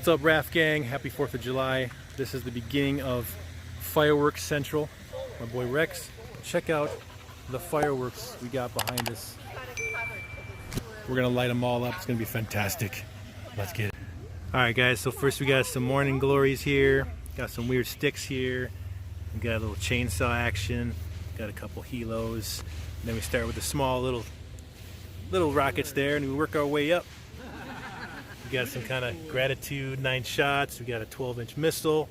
up, RAF gang? Happy 4th of July. This is the beginning of Fireworks Central. My boy Rex. Check out the fireworks we got behind us. We're gonna light them all up. It's gonna be fantastic. Let's get it. Alright guys, so first we got some morning glories here. Got some weird sticks here. We got a little chainsaw action. Got a couple helos. And then we start with the small little rockets there, and we work our way up. We got some kind of gratitude, 9 shots. We got a 12-inch missile.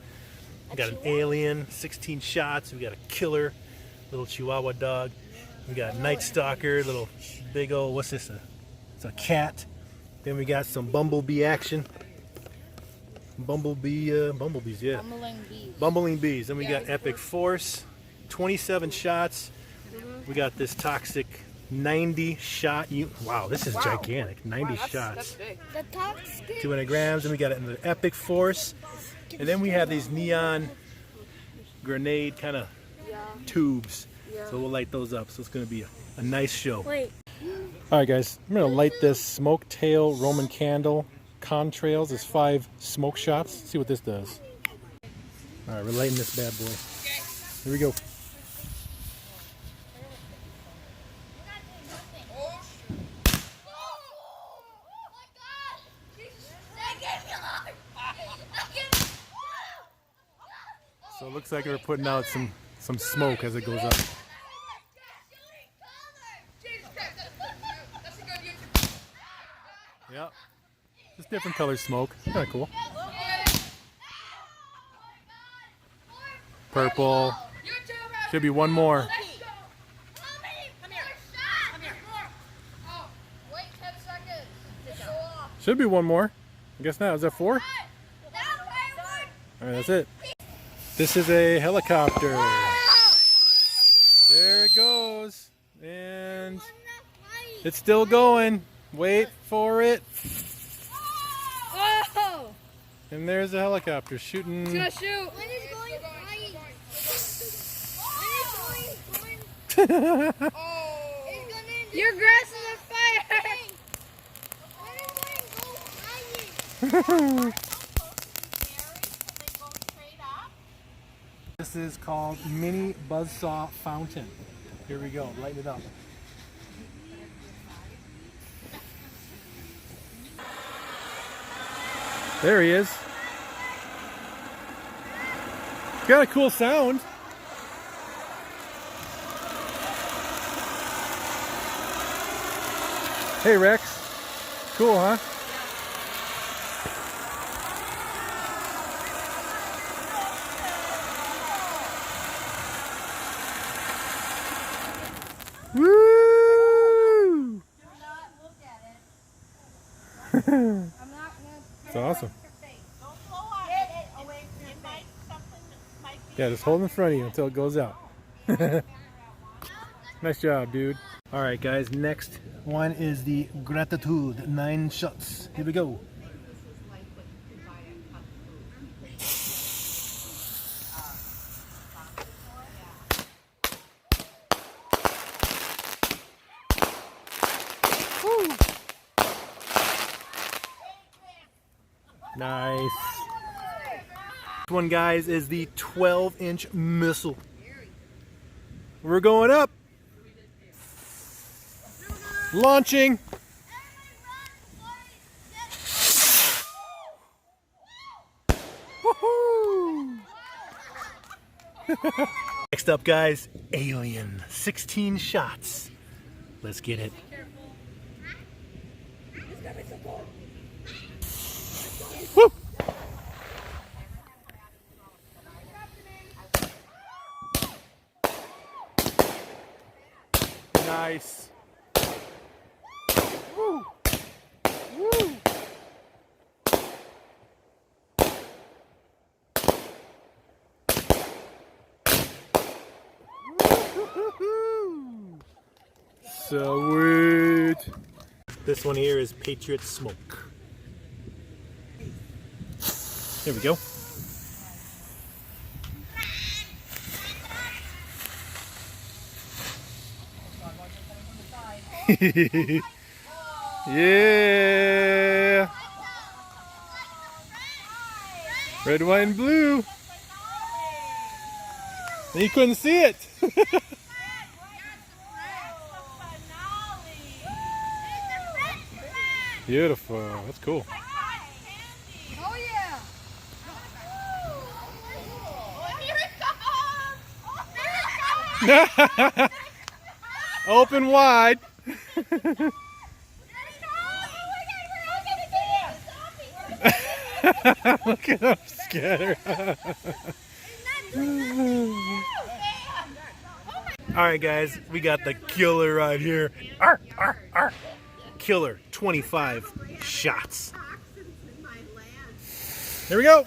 We got an alien, 16 shots. We got a killer, little Chihuahua dog. We got a Night Stalker, little big old, what's this? It's a cat. Then we got some bumblebee action. Bumblebees, yeah. Bumbling bees. Then we got Epic Force, 27 shots. We got this toxic 90 shot. Wow, this is gigantic. 90 shots. The toxic. 200 grams. And we got it in the Epic Force. And then we have these neon grenade kind of tubes. So we'll light those up. So it's going to be a nice show. Wait. All right, guys. I'm going to light this smoke tail Roman candle. Contrails is 5 smoke shots. Let's see what this does. All right, we're lighting this bad boy. Here we go. So it looks like we're putting out some smoke as it goes up. Yep. Just different color smoke. Kind of cool. Purple. Should be one more. Should be one more. I guess not. Is that 4? Alright, that's it. This is a helicopter. There it goes. And it's still going. Wait for it. Oh! And there's a helicopter shooting. It's gonna shoot. When is going flying? When is going? Oh! Your grass is on fire. When is going flying? This is called Mini Buzzsaw Fountain. Here we go, lighten it up. There he is. Got a cool sound. Hey Rex. Cool, huh? Woo! Do not look at it. It's awesome. Yeah, just hold in front of you until it goes out. Nice job, dude. Alright guys, next one is the Gratitude 9 shots. Here we go. Woo. Nice. This one, guys, is the 12-inch missile. We're going up. Launching. Woohoo! Next up, guys, Alien. 16 shots. Let's get it. Woo! Nice. Woo. Woo. Sweet. This one here is Patriot Smoke. There we go. Yeah. Red, white, and blue. And you couldn't see it. Beautiful. That's cool. Oh yeah. Here it comes. Open wide. Look at him scatter. Alright guys, we got the killer right here. Arr, arr, arr. Killer, 25 shots. Here we go.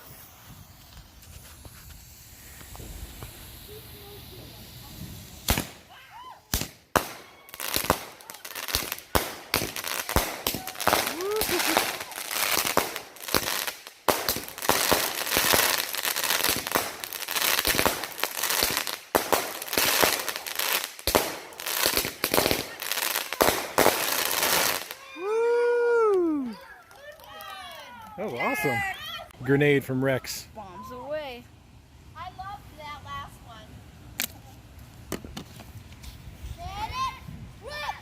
That was awesome. Grenade from Rex. Bombs away. I loved that last one. Get it? Rip!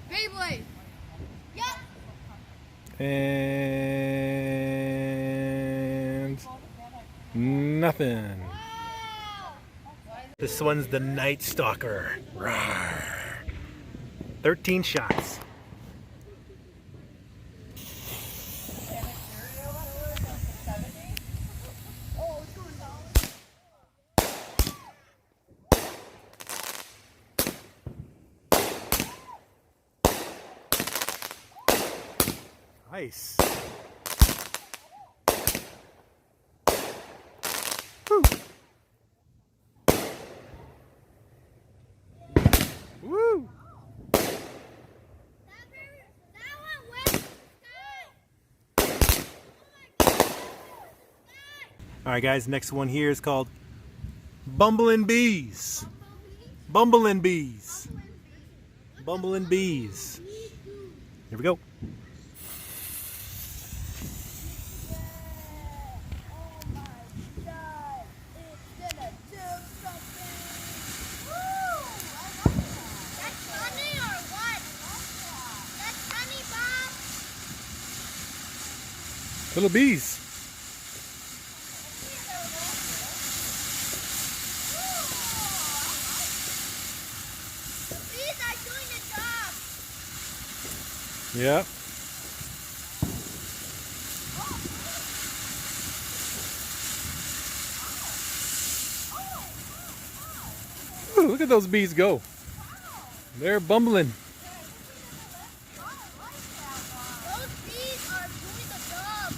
Beyblade. Yep. And nothing. Wow. This one's the Night Stalker. Rawr. 13 shots. Nice. Woo. Woo. Alright guys, next one here is called Bumbling Bees. Bumbling Bees. Bumbling Bees. Here we go. Little bees. Bees are doing the job. Yeah. Ooh, look at those bees go. They're bumbling. Those bees are doing the job.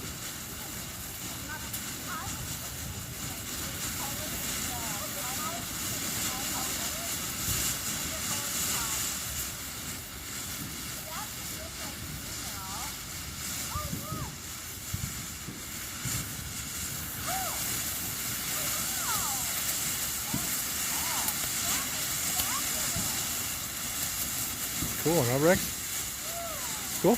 Cool, huh, Rex? Cool.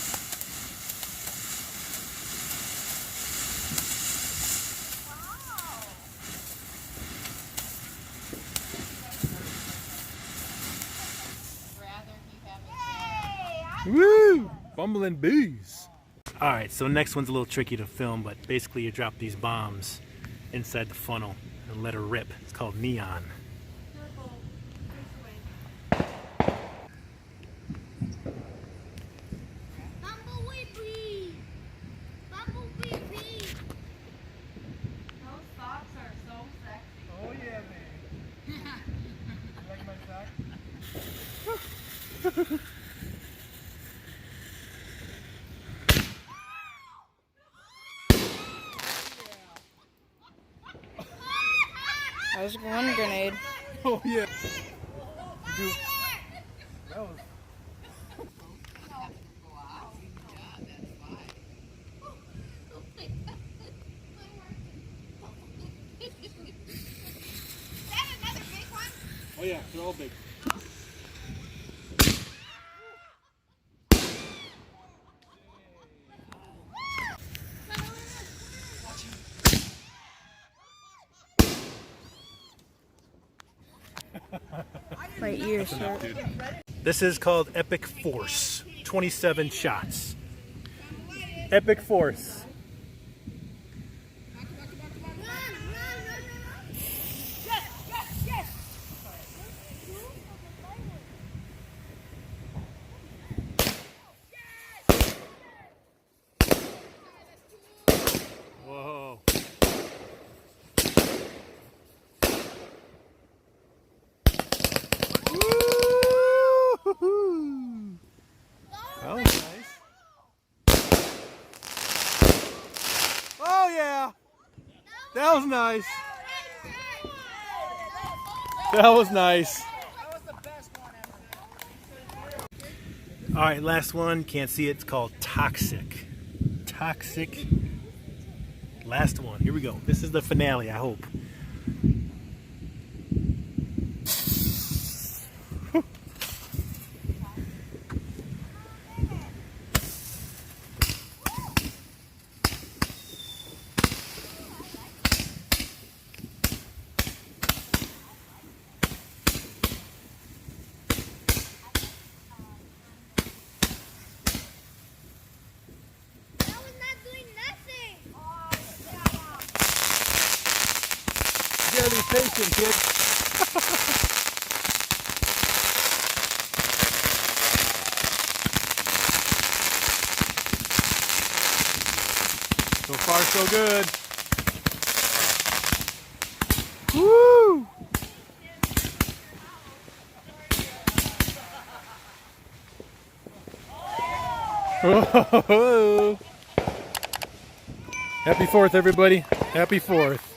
Woo! Bumbling bees. Alright, so next one's a little tricky to film, but basically you drop these bombs inside the funnel and let her rip. It's called neon. Bumblebee bee. Bumblebee bee. Those socks are so sexy. Oh yeah, man. You like my sock? That was one grenade. Oh yeah. Dude, that was... Oh yeah, they're all big. My ears hurt. Dude. This is called Epic Force. 27 shots. Epic Force. Whoa. Woo-hoo-hoo. That was nice. Oh yeah. That was nice. That was nice. All right, last one. Can't see it. It's called Toxic. Toxic. Last one. Here we go. This is the finale, I hope. You gotta be patient, kid. So far, so good. Woo! Happy 4th, everybody. Happy 4th.